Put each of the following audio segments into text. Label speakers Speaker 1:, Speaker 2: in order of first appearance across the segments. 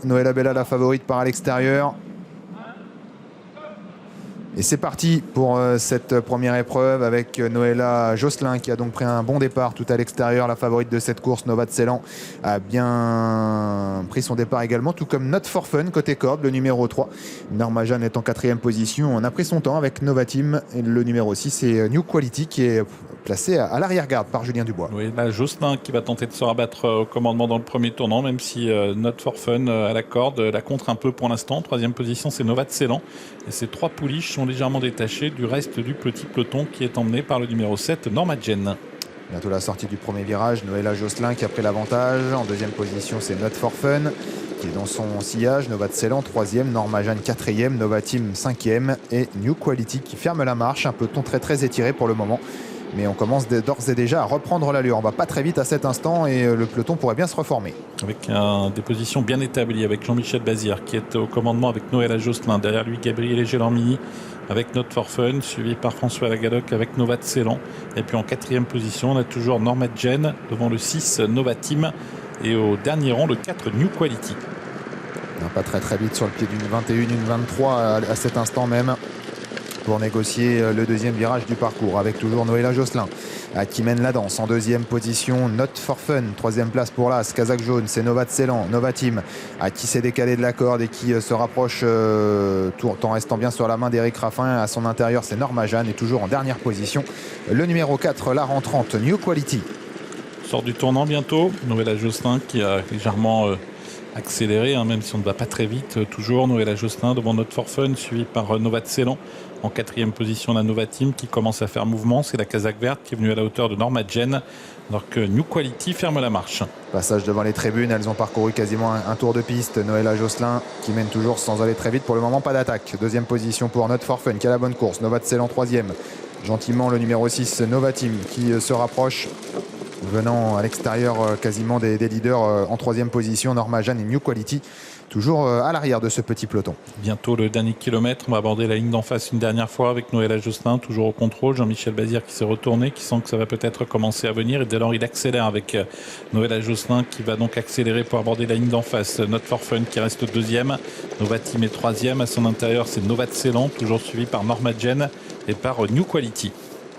Speaker 1: Noëlla Bella, la favorite, part à l'extérieur. Et c'est parti pour cette première épreuve avec Noëlla Josselin qui a donc pris un bon départ tout à l'extérieur. La favorite de cette course, Nova Tselan, a bien pris son départ également, tout comme Not For Fun côté corde, le numéro 3. Norma Jeanne est en 4e position. On a pris son temps avec Nova Team. Et le numéro 6, c'est New Quality qui est placé à l'arrière-garde par Julien Dubois.
Speaker 2: Oui, là, Josselin qui va tenter de se rabattre au commandement dans le premier tournant, même si Not For Fun à la corde la contre un peu pour l'instant. 3e position, c'est Nova Tselan. Et ces 3 pouliches sont légèrement détachés du reste du petit peloton qui est emmené par le numéro 7, Norma Jeanne.
Speaker 1: Bientôt la sortie du premier virage, Noëlla Josselin qui a pris l'avantage. En 2e position, c'est Not For Fun qui est dans son sillage. Nova Tselan 3e, Norma Jeanne 4e, Nova Team 5e et New Quality qui ferme la marche. Un peloton très étiré pour le moment. Mais on commence d'ores et déjà à reprendre l'allure. On va pas très vite à cet instant et le peloton pourrait bien se reformer.
Speaker 2: Avec des positions bien établies avec Jean-Michel Bazir qui est au commandement avec Noëlla Josselin. Derrière lui, Gabriel Gelormini avec Not For Fun, suivi par François Lagadec avec Nova Tselan. Et puis en 4e position, on a toujours Norma Jeanne devant le 6 Nova Team. Et au dernier rang, le 4 New Quality.
Speaker 1: Non, pas très vite sur le pied d'une 21, une 23 à cet instant même, pour négocier le 2e virage du parcours avec toujours Noëlla Josselin qui mène la danse. En 2e position, Not For Fun, 3e place pour l'As, Kazakh jaune, c'est Nova Tselan, Nova Team qui s'est décalé de la corde et qui se rapproche tout en restant bien sur la main d'Éric Raffin. À son intérieur, c'est Norma Jeanne et toujours en dernière position, le numéro 4, la rentrante, New Quality.
Speaker 2: Sort du tournant bientôt, Noëlla Josselin qui a légèrement accéléré, même si on ne va pas très vite. Toujours Noëlla Josselin devant Not For Fun, suivi par Nova Tselan. En 4e position, la Nova Team qui commence à faire mouvement. C'est la Kazakh verte qui est venue à la hauteur de Norma Jeanne, alors que New Quality ferme la marche.
Speaker 1: Passage devant les tribunes, elles ont parcouru quasiment un tour de piste. Noëlla Josselin qui mène toujours sans aller très vite. Pour le moment, pas d'attaque. 2e position pour Not For Fun qui a la bonne course. Nova Tselan 3e. Gentiment, le numéro 6, Nova Team qui se rapproche, venant à l'extérieur quasiment des leaders en 3e position, Norma Jeanne et New Quality, toujours à l'arrière de ce petit peloton.
Speaker 2: Bientôt le dernier kilomètre, on va aborder la ligne d'en face une dernière fois avec Noëlla Josselin, toujours au contrôle. Jean-Michel Bazir qui s'est retourné, qui sent que ça va peut-être commencer à venir. Et dès lors, il accélère avec Noëlla Josselin qui va donc accélérer pour aborder la ligne d'en face. Not For Fun qui reste 2e, Nova Team est 3e. À son intérieur, c'est Nova Tselan, toujours suivi par Norma Jeanne et par New Quality.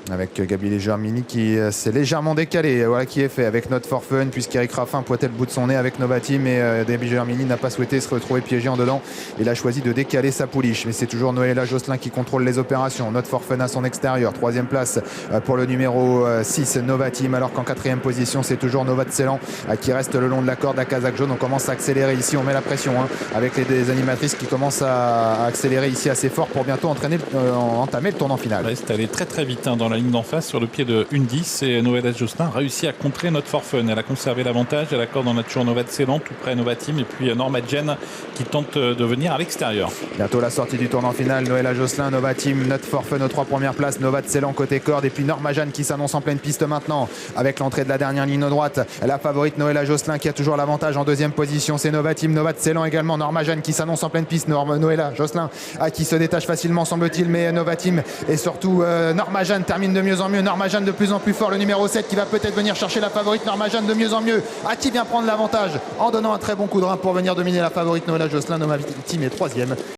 Speaker 1: Avec Gabriel Gelormini qui s'est légèrement décalé, voilà qui est fait avec Not For Fun, puisqu'Éric Raffin pointait le bout de son nez avec Nova Team et Gabriel Gelormini n'a pas souhaité se retrouver piégé en dedans. Il a choisi de décaler sa pouliche, mais c'est toujours Noëlla Josselin qui contrôle les opérations. Not For Fun à son extérieur, 3e place pour le numéro 6 Nova Team, alors qu'en 4e position c'est toujours Nova Tselan qui reste le long de la corde. À Kazakh jaune, on commence à accélérer ici, on met la pression avec les animatrices qui commencent à accélérer ici assez fort pour bientôt entamer le tournant final.
Speaker 2: Ouais, c'est allé très vite dans la ligne d'en face sur le pied de 1-10 et Noëlla Josselin a réussi à contrer Not For Fun. Elle a conservé l'avantage, elle accorde en a toujours Nova Tselan tout près Nova Team et puis Norma Jeanne qui tente de venir à l'extérieur.
Speaker 1: Bientôt la sortie du tournant final, Noëlla Josselin, Nova Team, Not For Fun aux 3 premières places, Nova Tselan côté corde et puis Norma Jeanne qui s'annonce en pleine piste maintenant avec l'entrée de la dernière ligne droite. La favorite Noëlla Josselin qui a toujours l'avantage en 2e position, c'est Nova Team, Nova Tselan également, Norma Jeanne qui s'annonce en pleine piste, Noëlla Josselin qui se détache facilement semble-t-il, mais Nova Team et surtout Norma Jeanne termine de mieux en mieux. Norma Jeanne de plus en plus fort, le numéro 7 qui va peut-être venir chercher la favorite. Norma Jeanne de mieux en mieux, qui vient prendre l'avantage en donnant un très bon coup de rein pour venir dominer la favorite Noëlla Josselin. Nova Team est 3e.